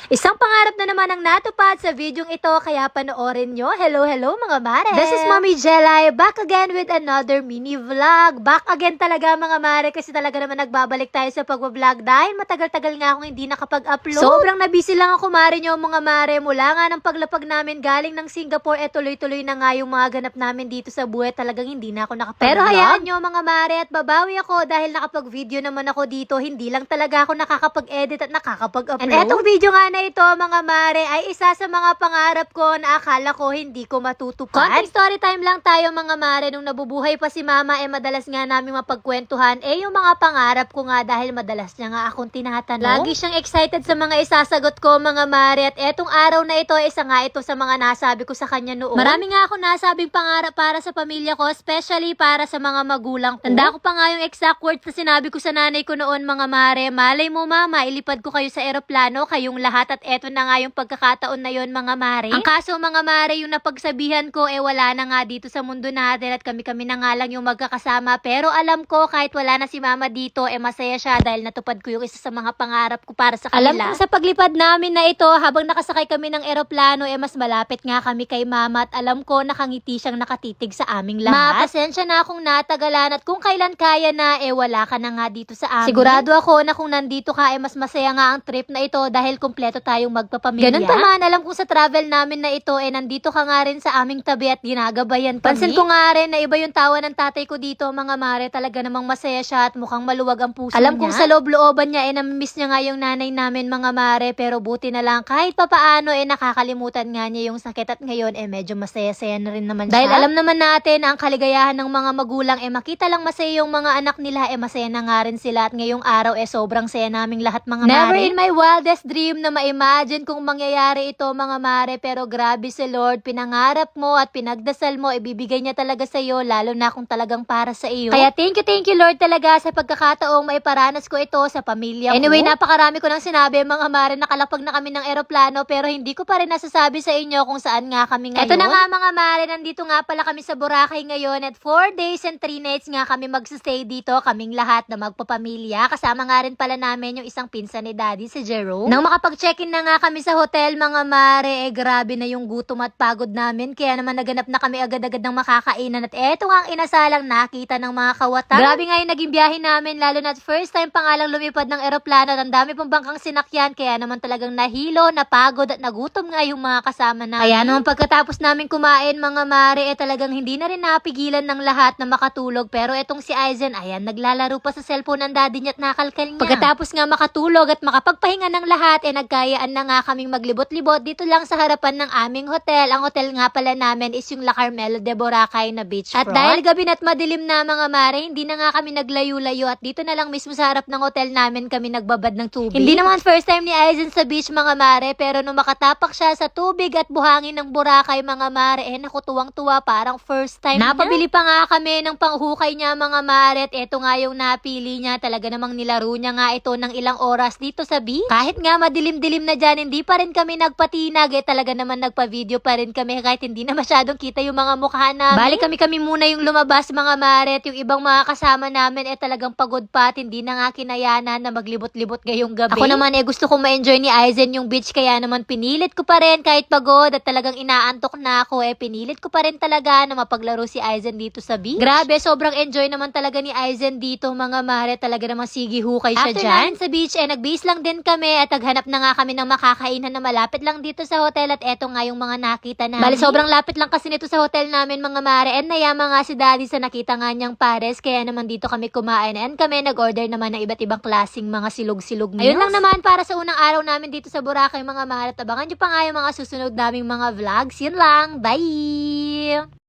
Isang pangarap na naman ang natupad sa videong ito, kaya panoorin nyo. Hello mga mare! This is Mommy Jelay, back again with another mini vlog. Back again talaga mga mare, kasi talaga naman nagbabalik tayo sa pag-vlog dahil matagal-tagal nga akong hindi nakapag-upload. Sobrang nabisi lang ako mare nyo mga mare, mula nga ng paglapag namin galing ng Singapore, tuloy-tuloy na nga yung mga ganap namin dito sa buhay. Talagang hindi na ako nakapag-vlog. Pero hayaan nyo mga mare, at babawi ako dahil nakapag-video naman ako dito. Hindi lang talaga ako nakakapag-edit at nakakapag-upload. And etong video nga na ito mga mare ay isa sa mga pangarap ko na akala ko hindi ko matutupad. Konting story time lang tayo mga mare. Nung nabubuhay pa si mama madalas nga namin mapagkwentuhan yung mga pangarap ko nga dahil madalas niya nga akong tinatanong. Lagi siyang excited sa mga isasagot ko mga mare, at etong araw na ito isa nga ito sa mga nasabi ko sa kanya noon. Marami nga ako nasabing pangarap para sa pamilya ko, especially para sa mga magulang ko. Tanda ko pa nga yung exact words na sinabi ko sa nanay ko noon mga mare. Malay mo mama, ilipad ko kayo sa eroplano, kayong lahat, at eto na nga yung pagkakataon na yon mga mare. Ang kaso mga mare, yung napagsabihan ko wala na nga dito sa mundo natin, at kami na nga lang yung magkakasama. Pero alam ko kahit wala na si mama dito masaya siya dahil natupad ko yung isa sa mga pangarap ko para sa kanila. Alam ko sa paglipad namin na ito, habang nakasakay kami ng eroplano mas malapit nga kami kay mama, at alam ko nakangiti siyang nakatitig sa aming lahat. Pasensya na akong natagalan, at kung kailan kaya na wala ka na nga dito sa amin. Sigurado ako na kung nandito ka mas masaya nga ang trip na ito dahil kumpleto tayong magpapamilya. Ganun pa man, alam kong sa travel namin na ito nandito ka nga rin sa aming tabi at ginagabayan kami. Pansin ko nga rin na iba yung tawa ng tatay ko dito mga mare. Talaga namang masaya siya at mukhang maluwag ang puso niya. Alam kong sa loob-looban niya namimiss niya nga yung nanay namin mga mare, pero buti na lang kahit papaano nakakalimutan nga niya yung sakit, at ngayon medyo masaya-saya na rin naman siya. Dahil alam naman natin na ang kaligayahan ng mga magulang makita lang masaya yung mga anak nila masaya na nga rin sila, at ngayong araw sobrang saya naming lahat mga mare. Never in my wildest dream na ma-imagine kung mangyayari ito mga mare, pero grabe si Lord, pinangarap mo at pinagdasal mo, ibibigay niya talaga sa iyo, lalo na kung talagang para sa iyo. Kaya thank you Lord talaga sa pagkakataong maiparanas ko ito sa pamilya ko. Anyway, napakarami ko nang sinabi mga mare, nakalapag na kami ng eroplano, pero hindi ko pa rin nasasabi sa inyo kung saan nga kami ngayon. Ito na nga mga mare, nandito nga pala kami sa Boracay ngayon, at 4 days and 3 nights nga kami magsistay dito, kaming lahat na magpapamilya. Kasama nga rin pala namin yung isang pinsan ni Daddy, si Jerome. Nang makapag-check-in na nga kami sa hotel mga mare, grabe na yung gutom at pagod namin, kaya naman naganap na kami agad-agad ng makakainan, at eto nga ang inasalang nakita ng mga kawatan. Grabe nga yung naging biyahe namin, lalo na first time pa nga lang lumipad ng eroplano, at ang dami pang bangkang sinakyan, kaya naman talagang nahilo, napagod at nagutom nga yung mga kasama namin. Kaya naman pagkatapos namin kumain mga mare, talagang hindi na rin napigilan ng lahat na makatulog. Pero etong si Aizen, ayan, naglalaro pa sa cellphone ng daddy niya at nakalkal niya. Pagkatapos nga makatulog at makapagpahinga ng lahat, nagkayaan na nga kaming maglibot-libot dito lang sa harapan ng aming hotel. Ang hotel nga pala namin is yung La Carmela de Boracay na beachfront. At dahil gabi na't madilim na mga mare, hindi na nga kami naglayo-layo, at dito na lang mismo sa harap ng hotel namin kami nagbabad ng tubig. Hindi naman first time ni Aizen sa beach mga mare, pero nung makatapak siya sa tubig at buhangin ng Boracay mga mare, naku, tuwang-tuwa, parang first time napabili pa nga kami ng panghukay niya mga mare, at eto nga yung napili niya. Talaga namang nilaro niya nga ito ng ilang oras dito sa beach. Kahit nga madilim-dilim na dyan, hindi pa rin kami nagpatinag, talaga naman nagpa-video pa rin kami kahit hindi na masyadong kita yung mga mukha namin. Balik kami muna yung lumabas mga mare, at yung ibang mga kasama namin talagang pagod pa, at hindi na nga kinayanan na maglibot-libot ngayong gabi. Ako naman gusto kong ma-enjoy ni Aizen yung beach, kaya naman pinilit ko pa rin kahit pagod at talagang inaantok na ako, pinilit ko pa rin talaga na mapaglaro si Aizen dito sa beach. Grabe, sobrang enjoy naman talaga ni Aizen dito mga mare, talaga namang sige hukay siya dyan. After namin sa beach, nag-base lang din kami, at naghanap na nga kami ng makakainan na malapit lang dito sa hotel, at eto nga yung mga nakita namin. Bali, sobrang lapit lang kasi nito sa hotel namin mga mare, and nayama nga si Daddy sa nakita nga niyang pares, kaya naman dito kami kumain, and kami nag-order naman ng iba't ibang klaseng mga silog-silog meals. Ayun lang naman para sa unang araw namin dito sa Boracay mga mare, at abangan nyo pa nga yung mga susunod naming mga vlogs. Yun lang, bye!